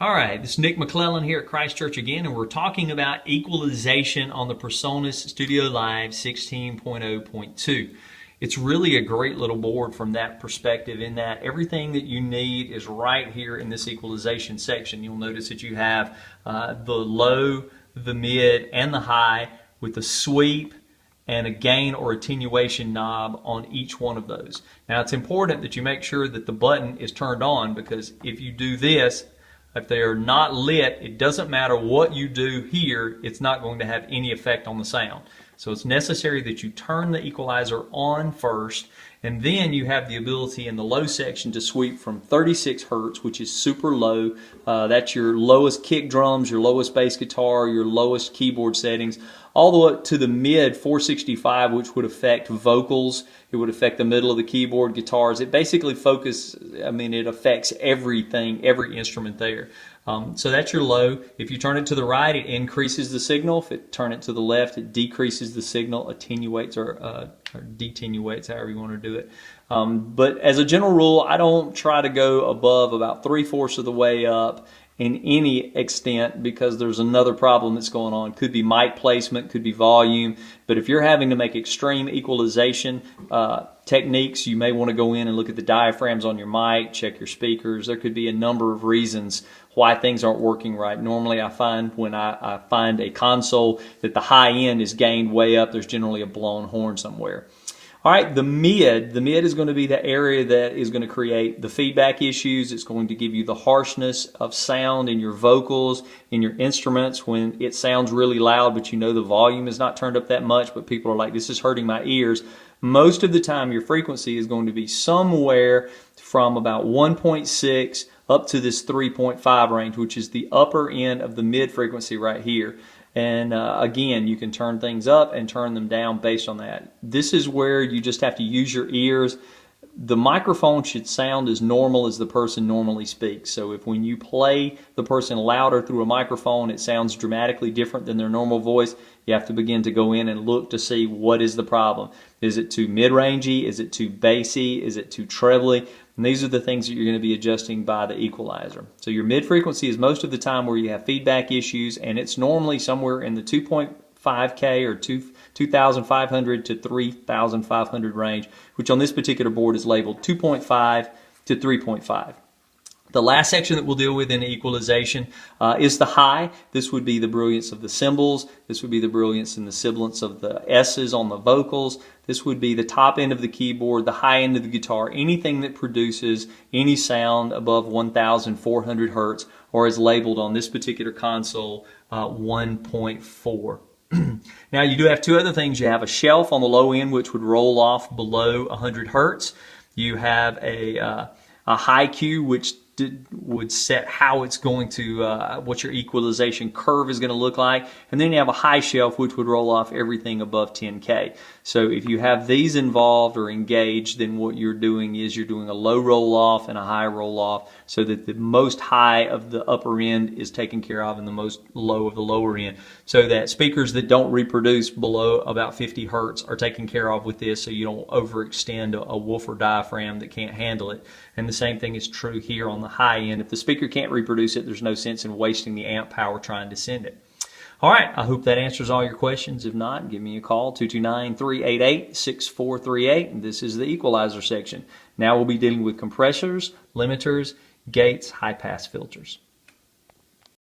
All right, this is Nick McClellan here at Christ Church again, and we're talking about equalization on the Presonus Studio Live 16.0.2. It's really a great little board from that perspective in that everything that you need is right here in this equalization section. You'll notice that you have the low, the mid, and the high with a sweep and a gain or attenuation knob on each one of those. Now it's important that you make sure that the button is turned on, because if you do this, if they are not lit, it doesn't matter what you do here, it's not going to have any effect on the sound. So it's necessary that you turn the equalizer on first, and then you have the ability in the low section to sweep from 36 hertz, which is super low. That's your lowest kick drums, your lowest bass guitar, your lowest keyboard settings, all the way up to the mid 465, which would affect vocals. It would affect the middle of the keyboard, guitars. It basically it affects everything, every instrument there. So that's your low. If you turn it to the right, it increases the signal. If you turn it to the left, it decreases the signal, attenuates or detenuates, however you want to do it. But as a general rule, I don't try to go above about 3/4 of the way up in any extent, because there's another problem that's going on. Could be mic placement, could be volume, but if you're having to make extreme equalization techniques, you may want to go in and look at the diaphragms on your mic, check your speakers. There could be a number of reasons why things aren't working right. Normally I find when I find a console that the high end is gained way up, there's generally a blown horn somewhere. All right, the mid is going to be the area that is going to create the feedback issues. It's going to give you the harshness of sound in your vocals, in your instruments when it sounds really loud, but you know the volume is not turned up that much, but people are like, this is hurting my ears. Most of the time your frequency is going to be somewhere from about 1.6 up to this 3.5 range, which is the upper end of the mid frequency right here. And again, you can turn things up and turn them down based on that. This is where you just have to use your ears. The microphone should sound as normal as the person normally speaks. So if when you play the person louder through a microphone, it sounds dramatically different than their normal voice, you have to begin to go in and look to see what is the problem. Is it too mid-rangey? Is it too bassy? Is it too trebly? And these are the things that you're going to be adjusting by the equalizer. So your mid-frequency is most of the time where you have feedback issues, and it's normally somewhere in the 2.5K or 2,500 to 3,500 range, which on this particular board is labeled 2.5 to 3.5. The last section that we'll deal with in equalization is the high. This would be the brilliance of the cymbals. This would be the brilliance and the sibilance of the S's on the vocals. This would be the top end of the keyboard, the high end of the guitar, anything that produces any sound above 1,400 hertz, or is labeled on this particular console 1.4. Now you do have two other things. You have a shelf on the low end, which would roll off below 100 hertz. You have a high Q, which would set how it's going to, what your equalization curve is going to look like. And then you have a high shelf, which would roll off everything above 10K. So if you have these involved or engaged, then what you're doing is you're doing a low roll off and a high roll off, so that the most high of the upper end is taken care of and the most low of the lower end. So that speakers that don't reproduce below about 50 hertz are taken care of with this, so you don't overextend a woofer diaphragm that can't handle it. And the same thing is true here on the high end. If the speaker can't reproduce it, there's no sense in wasting the amp power trying to send it. All right, I hope that answers all your questions. If not, give me a call, 229-388-6438. And this is the equalizer section. Now we'll be dealing with compressors, limiters, gates, high-pass filters.